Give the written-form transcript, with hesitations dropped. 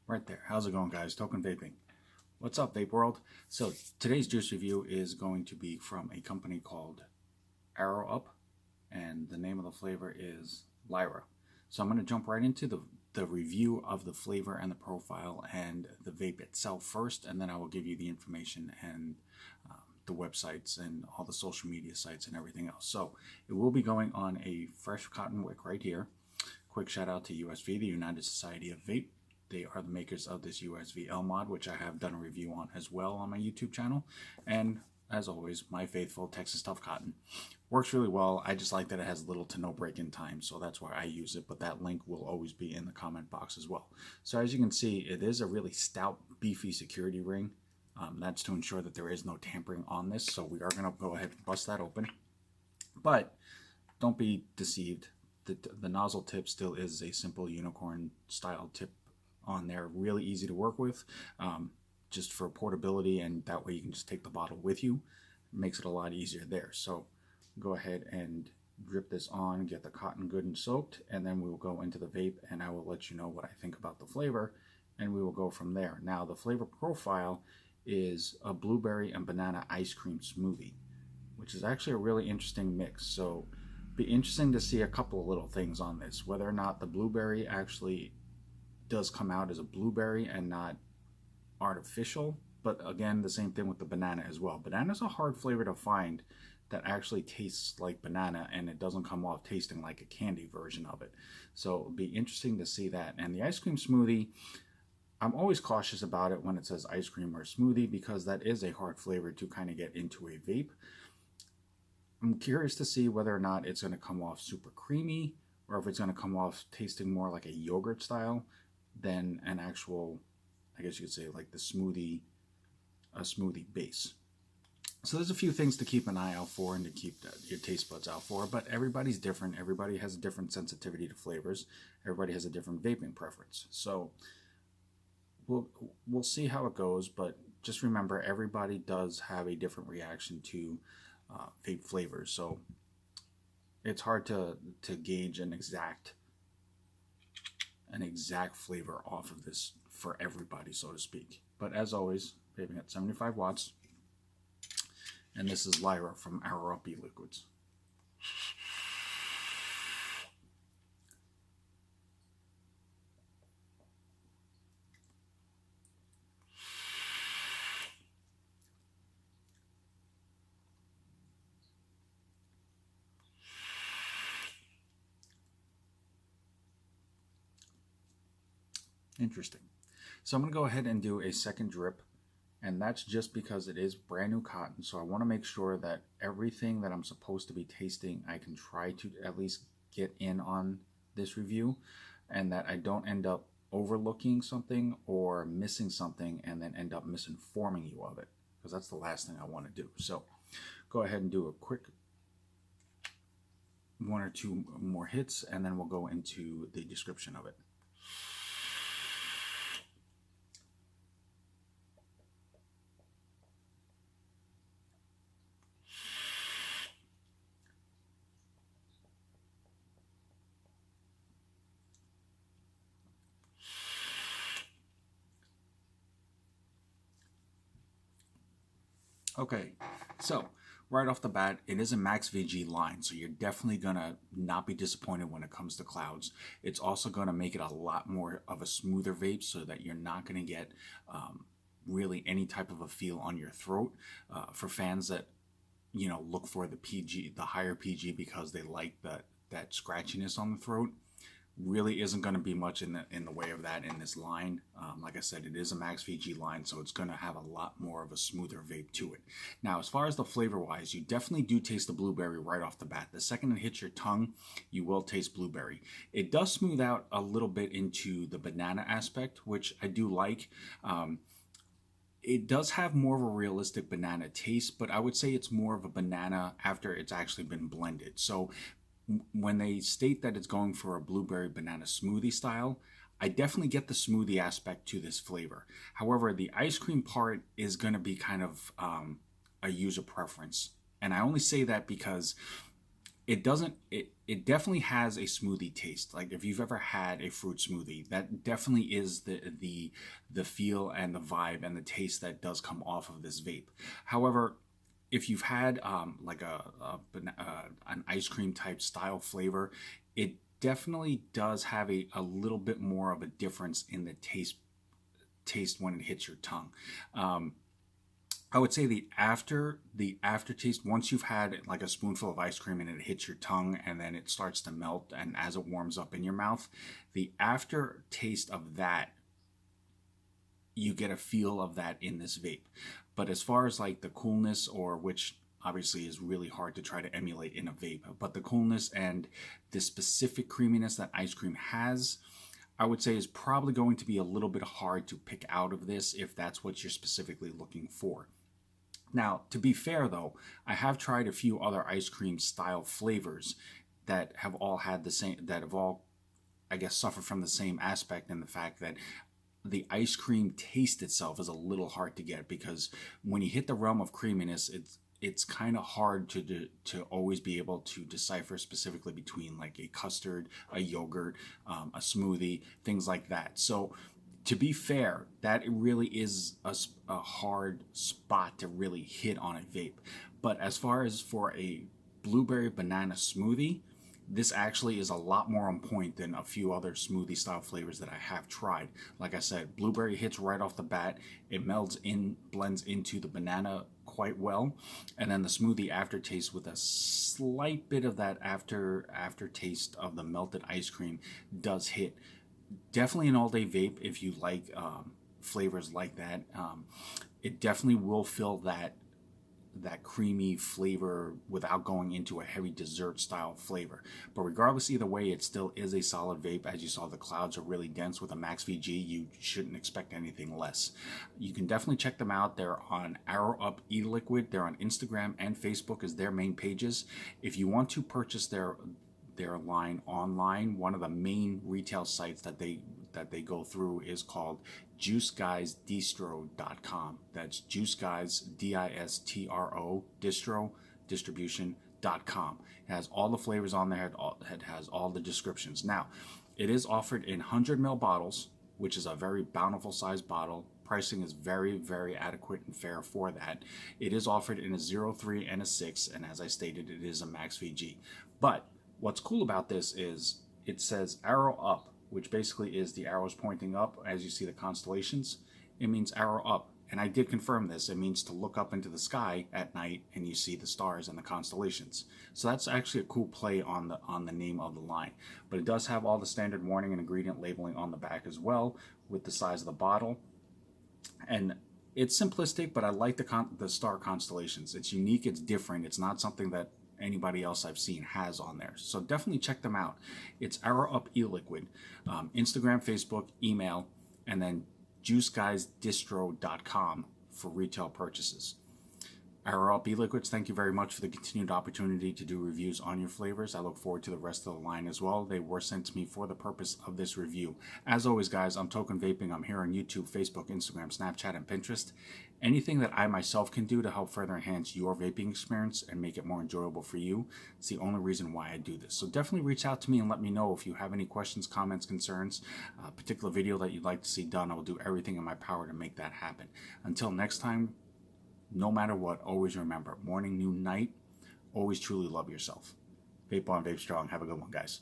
Right there. How's it going, guys? Token Vaping. What's up, Vape World? So today's juice review is going to be from a company called Arrow Up, and the name of the flavor is Lyra. So I'm going to jump right into the review of the flavor and the profile and the vape itself first, and then I will give you the information and the websites and all the social media sites and everything else. So it will be going on a fresh cotton wick right here. Quick shout out to USV, the United Society of Vape. They are the makers of this USV L mod, which I have done a review on as well on my YouTube channel. And as always, my faithful Texas Tough Cotton. Works really well. I just like that it has little to no break-in time, so that's why I use it, but that link will always be in the comment box as well. So as you can see, it is a really stout, beefy security ring. That's to ensure that there is no tampering on this, so we are going to go ahead and bust that open. But don't be deceived. The nozzle tip still is a simple unicorn style tip on there, really easy to work with, just for portability, and that way you can just take the bottle with you. It makes it a lot easier there. So go ahead and drip this on, get the cotton good and soaked, and then we will go into the vape and I will let you know what I think about the flavor, and we will go from there. Now the flavor profile is a blueberry and banana ice cream smoothie, which is actually a really interesting mix. So be interesting to see a couple of little things on this, whether or not the blueberry actually does come out as a blueberry and not artificial. But again, the same thing with the banana as well. Banana is a hard flavor to find that actually tastes like banana and it doesn't come off tasting like a candy version of it. So it'll be interesting to see that. And the ice cream smoothie, I'm always cautious about it when it says ice cream or smoothie, because that is a hard flavor to kind of get into a vape. I'm curious to see whether or not it's going to come off super creamy, or if it's going to come off tasting more like a yogurt style than an actual, I guess you could say, like the smoothie, a smoothie base. So there's a few things to keep an eye out for and to keep your taste buds out for, but everybody's different. Everybody has a different sensitivity to flavors. Everybody has a different vaping preference. So we'll see how it goes, but just remember, everybody does have a different reaction to vape flavors. So it's hard to gauge an exact flavor off of this for everybody, so to speak. But as always, vaping at 75 watts. And this is Lyra from Arrow Up E-Liquids. Interesting. So I'm going to go ahead and do a second drip, and that's just because it is brand new cotton. So I want to make sure that everything that I'm supposed to be tasting, I can try to at least get in on this review, and that I don't end up overlooking something or missing something and then end up misinforming you of it, because that's the last thing I want to do. So go ahead and do a quick one or two more hits, and then we'll go into the description of it. Okay, so right off the bat, it is a max VG line, so you're definitely gonna not be disappointed when it comes to clouds. It's also gonna make it a lot more of a smoother vape, so that you're not gonna get really any type of a feel on your throat. For fans that, you know, look for the PG, the higher PG, because they like that scratchiness on the throat, really isn't going to be much in the way of that in this line. Like I said, it is a max VG line, so it's going to have a lot more of a smoother vape to it. Now, as far as the flavor wise, you definitely do taste the blueberry right off the bat. The second it hits your tongue, you will taste blueberry. It does smooth out a little bit into the banana aspect, which I do like. It does have more of a realistic banana taste, but I would say it's more of a banana after it's actually been blended. So when they state that it's going for a blueberry banana smoothie style, I definitely get the smoothie aspect to this flavor. However, the ice cream part is going to be kind of a user preference. And I only say that because it doesn't it definitely has a smoothie taste. Like if you've ever had a fruit smoothie, that definitely is the feel and the vibe and the taste that does come off of this vape. However, if you've had like an ice cream type style flavor, it definitely does have a little bit more of a difference in the taste when it hits your tongue. I would say the aftertaste, once you've had like a spoonful of ice cream and it hits your tongue and then it starts to melt, and as it warms up in your mouth, the aftertaste of that, you get a feel of that in this vape. But as far as like the coolness, or which obviously is really hard to try to emulate in a vape, but the coolness and the specific creaminess that ice cream has, I would say is probably going to be a little bit hard to pick out of this if that's what you're specifically looking for. Now, to be fair though, I have tried a few other ice cream style flavors that have all had the same, that have all, I guess, suffered from the same aspect, in the fact that the ice cream taste itself is a little hard to get, because when you hit the realm of creaminess, it's kind of hard to always be able to decipher specifically between like a custard, a yogurt, a smoothie, things like that. So to be fair, that really is a hard spot to really hit on a vape. But as far as for a blueberry banana smoothie, this actually is a lot more on point than a few other smoothie style flavors that I have tried. Like I said, blueberry hits right off the bat. It blends into the banana quite well. And then the smoothie aftertaste with a slight bit of that aftertaste of the melted ice cream does hit. Definitely an all-day vape if you like flavors like that. It definitely will fill that creamy flavor without going into a heavy dessert style flavor. But regardless, either way, it still is a solid vape. As you saw, the clouds are really dense with a max VG. You shouldn't expect anything less. You can definitely check them out. They're on Arrow Up E-Liquid. They're on Instagram and Facebook as their main pages. If you want to purchase their line online, one of the main retail sites that they go through is called juiceguysdistro.com. That's juiceguys, distro, distribution.com. It has all the flavors on there. It has all the descriptions. Now, it is offered in 100 ml bottles, which is a very bountiful size bottle. Pricing is very, very adequate and fair for that. It is offered in a 0.3 and a 6, and as I stated, it is a max VG. But what's cool about this is it says arrow up, which basically is the arrows pointing up as you see the constellations. It means arrow up. And I did confirm this. It means to look up into the sky at night and you see the stars and the constellations. So that's actually a cool play on the name of the line. But it does have all the standard warning and ingredient labeling on the back as well, with the size of the bottle. And it's simplistic, but I like the star constellations. It's unique, it's different. It's not something that anybody else I've seen has on there. So definitely check them out. It's Arrow Up E-Liquid. Instagram, Facebook, email, and then juiceguysdistro.com for retail purchases. Arrow Up E-Liquids, thank you very much for the continued opportunity to do reviews on your flavors. I look forward to the rest of the line as well. They were sent to me for the purpose of this review. As always, guys, I'm Token Vaping. I'm here on YouTube, Facebook, Instagram, Snapchat, and Pinterest. Anything that I myself can do to help further enhance your vaping experience and make it more enjoyable for you, it's the only reason why I do this. So definitely reach out to me and let me know if you have any questions, comments, concerns, a particular video that you'd like to see done. I will do everything in my power to make that happen. Until next time, no matter what, always remember, morning, noon, night, always truly love yourself. Vape on, vape strong. Have a good one, guys.